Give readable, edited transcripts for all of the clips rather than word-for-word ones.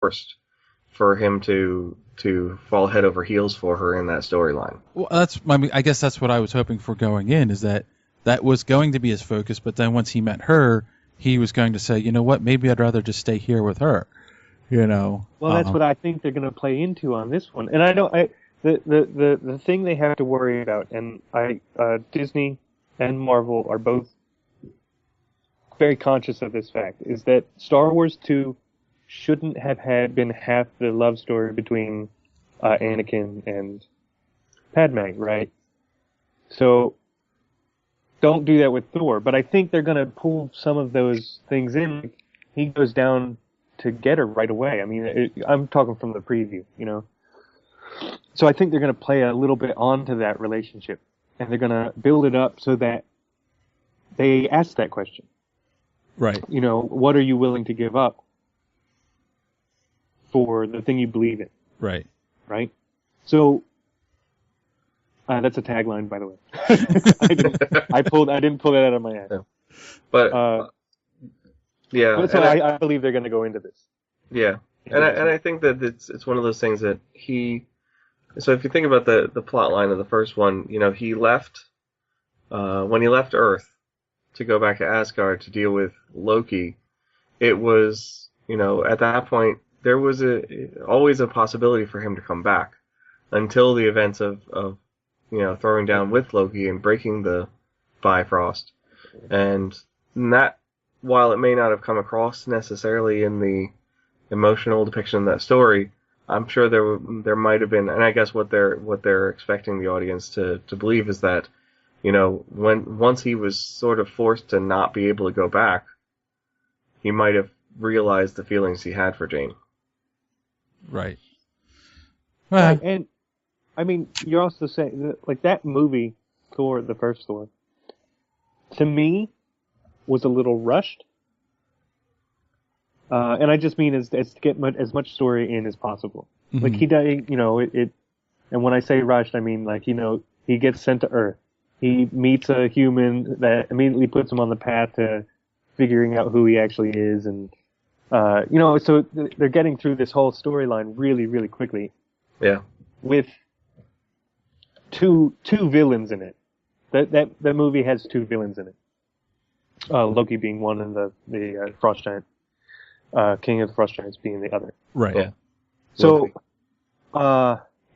forced for him to fall head over heels for her in that storyline. Well, I guess that's what I was hoping for going in, is that was going to be his focus, but then once he met her, he was going to say, you know what, maybe I'd rather just stay here with her. Well, that's what I think they're going to play into on this one. And I don't, the thing they have to worry about, and Disney and Marvel are both very conscious of this fact, is that Star Wars 2 shouldn't have been half the love story between Anakin and Padme, right? So don't do that with Thor. But I think they're going to pull some of those things in. He goes down to get her right away. I mean, I'm talking from the preview, So I think they're going to play a little bit onto that relationship, and they're going to build it up so that they ask that question. Right. What are you willing to give up for the thing you believe in? Right. Right? So, that's a tagline, by the way. I didn't pull that out of my ass. Yeah. But, yeah. So I believe they're going to go into this. Yeah. And I think that it's one of those things that so if you think about the plot line of the first one, he left, when he left Earth to go back to Asgard to deal with Loki, it was, at that point, there was always a possibility for him to come back until the events of throwing down with Loki and breaking the Bifrost. And that, while it may not have come across necessarily in the emotional depiction of that story, I'm sure there might have been, and I guess what they're expecting the audience to believe is that, once he was sort of forced to not be able to go back, he might have realized the feelings he had for Jane. Right. Right. And I mean, you're also saying that, that movie, Thor, the first Thor, to me, was a little rushed. And I just mean as to get as much story in as possible. Mm-hmm. Like he does, and when I say rushed, I mean he gets sent to Earth. He meets a human that immediately puts him on the path to figuring out who he actually is, and so they're getting through this whole storyline really, really quickly. Yeah. With two villains in it. That movie has two villains in it. Loki being one, and the Frost Giant. King of the Frost Giants being the other. Right. Yeah. So,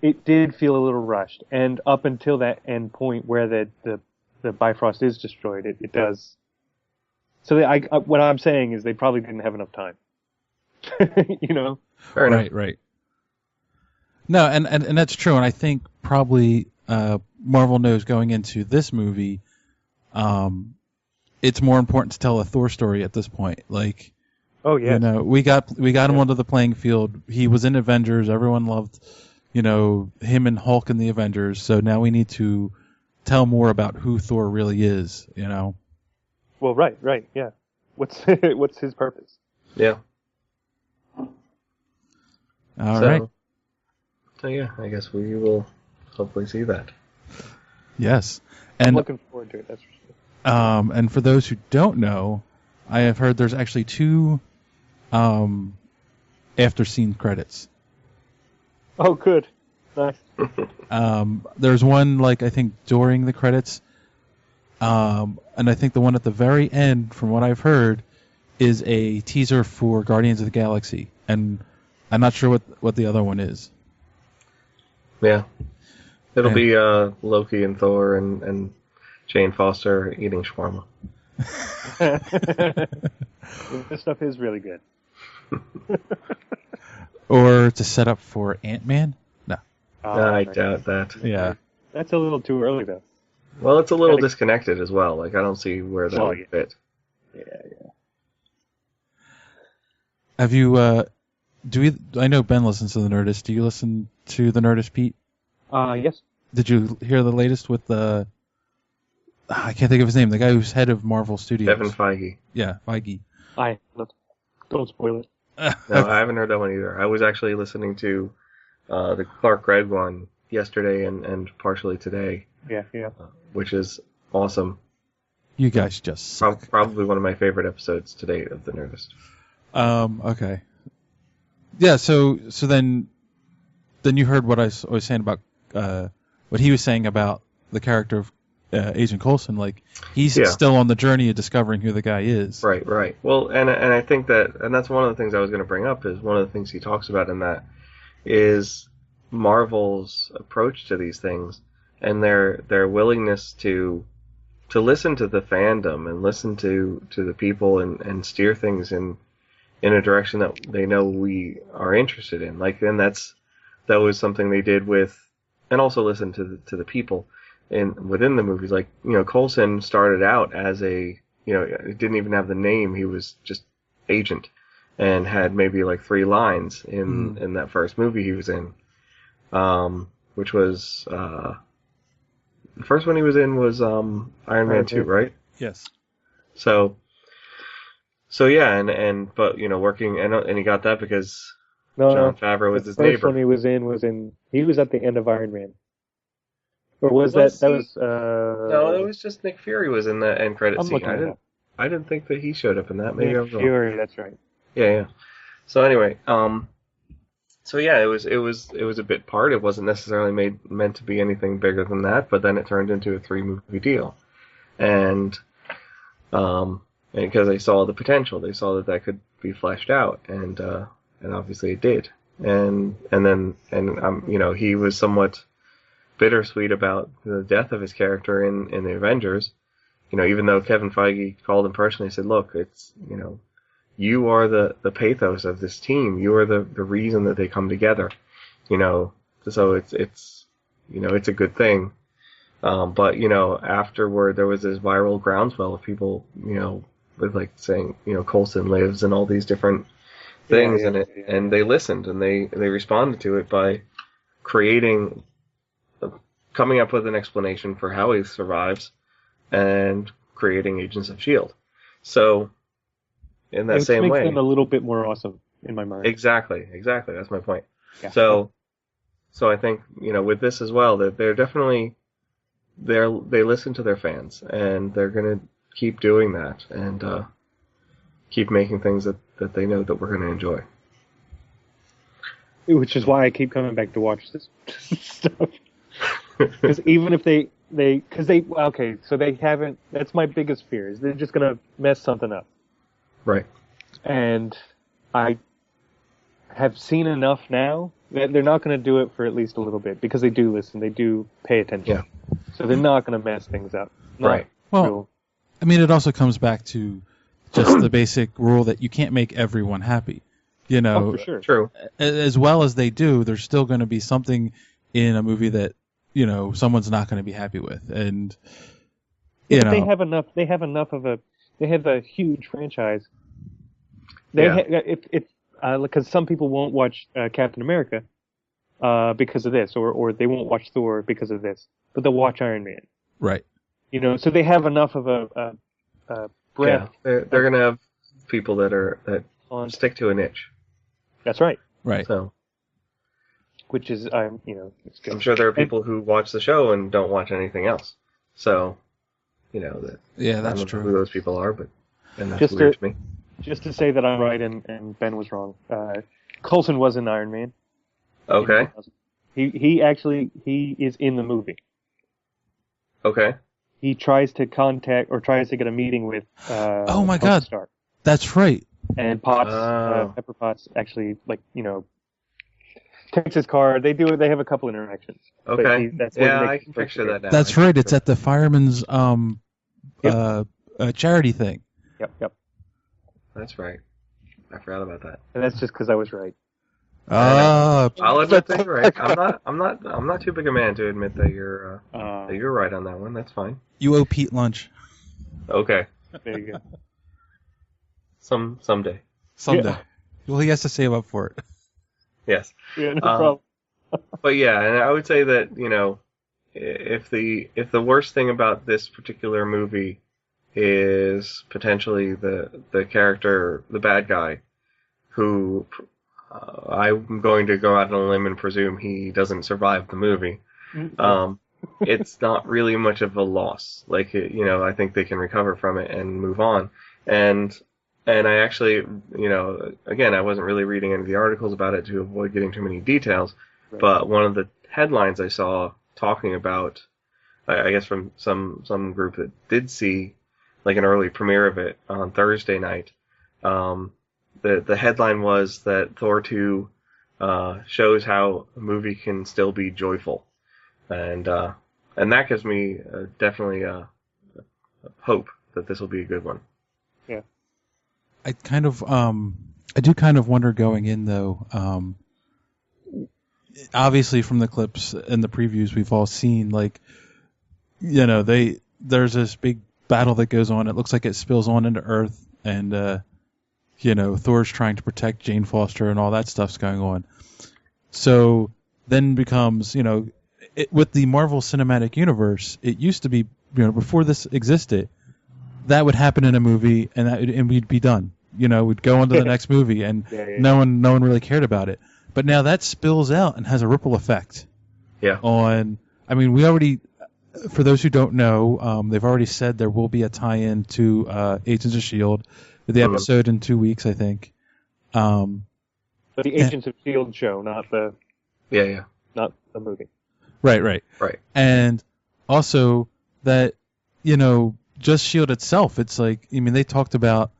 it did feel a little rushed, and up until that end point where the Bifrost is destroyed, it does. So what I'm saying is they probably didn't have enough time. Fair enough. Right. No, and that's true, and I think probably Marvel knows going into this movie, it's more important to tell a Thor story at this point. Like, oh yeah, we got him onto the playing field. He was in Avengers. Everyone loved, him and Hulk in the Avengers. So now we need to tell more about who Thor really is. Well, right, yeah. What's his purpose? Yeah. All right. So yeah, I guess we will hopefully see that. Yes, and I'm looking forward to it. That's for sure. And for those who don't know, I have heard there's actually two after scene credits. Oh, good. Nice. There's one, I think, during the credits. And I think the one at the very end, from what I've heard, is a teaser for Guardians of the Galaxy. And I'm not sure what the other one is. Yeah. It'll be Loki and Thor and Jane Foster eating shawarma. This stuff is really good. Or to set up for Ant-Man? No. I doubt that. Yeah. That's a little too early, though. Well, it's a little disconnected as well. I don't see where that would fit. Yeah. Have you, I know Ben listens to The Nerdist. Do you listen to The Nerdist, Pete? Yes. Did you hear the latest with I can't think of his name, the guy who's head of Marvel Studios? Kevin Feige. Yeah, Feige. Don't spoil it. No, I haven't heard that one either. I was actually listening to the Clark Gregg one yesterday and partially today. Yeah. Which is awesome. You guys just suck. Probably one of my favorite episodes to date of The Nerdist. Okay. Yeah. So then you heard what I was saying about what he was saying about the character of Agent Coulson. Like he's still on the journey of discovering who the guy is. Right, right. Well, and I think that's one of the things I was going to bring up is one of the things he talks about in that is Marvel's approach to these things and their willingness to listen to the fandom and listen to the people and steer things in a direction that they know we are interested in. Like, and that was something they did with, and also listen to the people within the movies. Like, Coulson started out as it didn't even have the name. He was just Agent and had maybe like 3 lines in that first movie he was in, which was the first one he was in was Iron Man 2, right? Yes. So yeah, but working and he got that because Jon Favreau was his neighbor. The first one he was he was at the end of Iron Man. Or was that was No, it was just Nick Fury was in the end credit scene. I didn't think that he showed up in that. Maybe Nick Fury, that's right. Yeah. So anyway, so yeah, it was a bit part. It wasn't necessarily meant to be anything bigger than that, but then it turned into a 3-movie deal. And because they saw the potential, they saw that could be fleshed out, and obviously it did. And he was somewhat bittersweet about the death of his character in the Avengers. Even though Kevin Feige called him personally and said, "Look, it's you are the pathos of this team. You are the reason that they come together." So it's it's a good thing. But afterward there was this viral groundswell of people with like saying Coulson lives and all these different things and they listened and they responded to it by coming up with an explanation for how he survives and creating Agents of S.H.I.E.L.D. So, in that same way... It makes them a little bit more awesome, in my mind. Exactly. That's my point. Yeah. So I think, with this as well, that they're definitely... They listen to their fans, and they're going to keep doing that, and keep making things that they know that we're going to enjoy. Which is why I keep coming back to watch this stuff. Because even if so they haven't, that's my biggest fear, is they're just going to mess something up. Right. And I have seen enough now that they're not going to do it for at least a little bit, because they do listen, they do pay attention. Yeah. So they're not going to mess things up. Right. Well, I mean, it also comes back to just the basic rule that you can't make everyone happy. Oh, for sure. True. As well as they do, there's still going to be something in a movie that someone's not going to be happy with, and they have enough. They have a huge franchise. Because some people won't watch Captain America because of this, or they won't watch Thor because of this, but they'll watch Iron Man. Right. So they have enough of a breadth. Yeah, they're going to have people that stick to a niche. That's right. Right. So. Which is, it's good. I'm sure there are people who watch the show and don't watch anything else. So, that. Yeah, that's I don't true. know who those people are, but that's just weird to me. Just to say that I'm right and Ben was wrong. Coulson was in Iron Man. Okay. He is in the movie. Okay. He tries to get a meeting with. Oh my God! Stark. That's right. And Pepper Potts actually takes his car. They have a couple interactions. Okay. I can picture that now. That's right. It's at the fireman's charity thing. Yep. That's right. I forgot about that. And that's just because I was right. I'll admit that you're right. I'm not too big a man to admit that you're right on that one. That's fine. You owe Pete lunch. Okay. There you go. Someday. Yeah. Well, he has to save up for it. Yes. Yeah, no problem. But yeah, and I would say that if the worst thing about this particular movie is potentially the character, the bad guy, who I'm going to go out on a limb and presume he doesn't survive the movie. It's not really much of a loss. I think they can recover from it and move on. And And I actually, again, I wasn't really reading any of the articles about it to avoid getting too many details, Right. but one of the headlines I saw talking about, I guess from some group that did see like an early premiere of it on Thursday night, the headline was that Thor 2 shows how a movie can still be joyful, and that gives me definitely hope that this will be a good one. Yeah. I do kind of wonder going in though. Obviously, from the clips and the previews we've all seen, like, there's this big battle that goes on. It looks like it spills on into Earth, and Thor's trying to protect Jane Foster, and all that stuff's going on. So then becomes, with the Marvel Cinematic Universe, it used to be, before this existed, that would happen in a movie, and we'd be done. We'd go on to the next movie, and no one really cared about it. But now that spills out and has a ripple effect. Yeah. We already, for those who don't know, they've already said there will be a tie-in to Agents of S.H.I.E.L.D. with the episode in 2 weeks, I think. But the Agents of S.H.I.E.L.D. show, not the not the movie. Right. And also that, just S.H.I.E.L.D. itself, it's like, they talked about,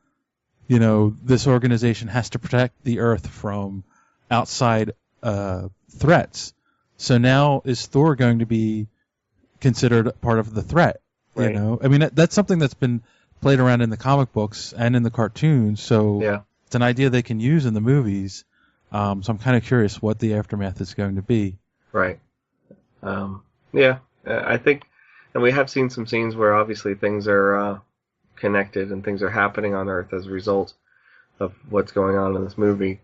this organization has to protect the Earth from outside threats. So now is Thor going to be considered part of the threat? Right. That's something that's been played around in the comic books and in the cartoons. So it's an idea they can use in the movies. So I'm kind of curious what the aftermath is going to be. Right. I think, and we have seen some scenes where obviously things are connected and things are happening on Earth as a result of what's going on in this movie.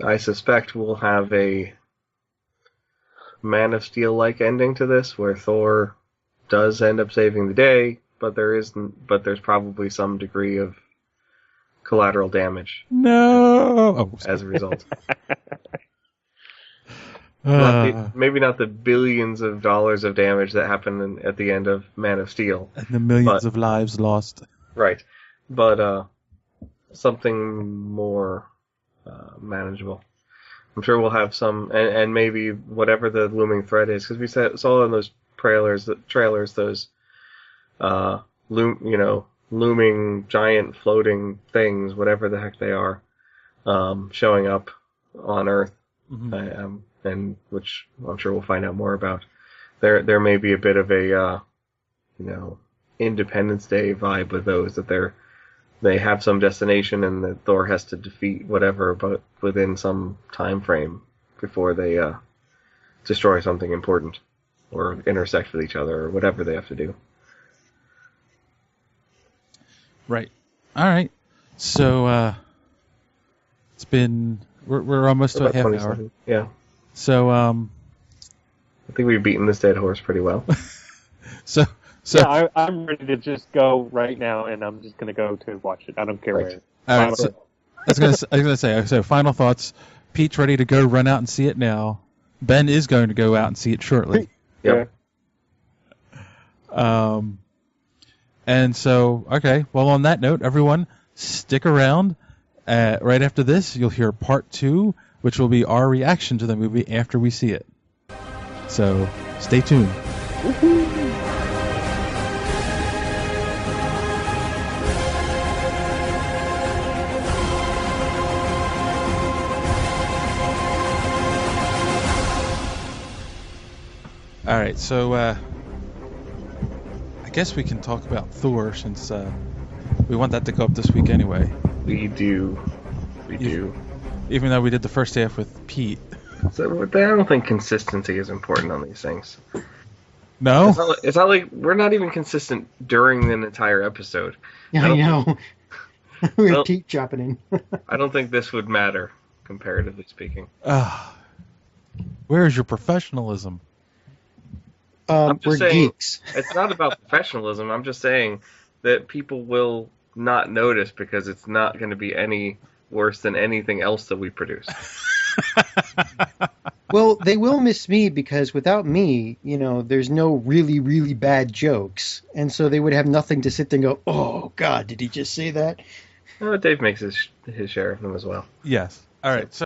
I suspect we'll have a Man of Steel-like ending to this, where Thor does end up saving the day, but there's probably some degree of collateral damage. No. As a result. Maybe not the billions of dollars of damage that happened at the end of Man of Steel. And the millions of lives lost. Right. But something more manageable. I'm sure we'll have some, and maybe whatever the looming threat is, because we saw in those trailers those looming giant floating things, whatever the heck they are, showing up on Earth. Mm-hmm. And which I'm sure we'll find out more about. There may be a bit of a Independence Day vibe with those, that they have some destination and that Thor has to defeat whatever, but within some time frame before they destroy something important or intersect with each other or whatever they have to do. Right. All right. So it's been we're almost to a half hour. Yeah. So I think we've beaten this dead horse pretty well. So yeah, I'm ready to just go right now, and I'm just gonna go to watch it. I don't care where. All right. So, I was gonna say. So final thoughts. Pete's ready to go run out and see it now. Ben is going to go out and see it shortly. Yep. And so, okay. Well, on that note, everyone, stick around. Right after this, you'll hear part 2, which will be our reaction to the movie after we see it. So, stay tuned. All right, so I guess we can talk about Thor since we want that to go up this week anyway. We do. Even though we did the first half with Pete. So I don't think consistency is important on these things. No? It's not like we're not even consistent during an entire episode. Yeah, I know. We keep dropping in. I don't think this would matter, comparatively speaking. Where is your professionalism? We're saying, geeks. It's not about professionalism. I'm just saying that people will not notice because it's not going to be any worse than anything else that we produce. Well, they will miss me because without me, there's no really, really bad jokes. And so they would have nothing to sit there and go, oh, God, did he just say that? Dave makes his share of them as well. Yes. All right. So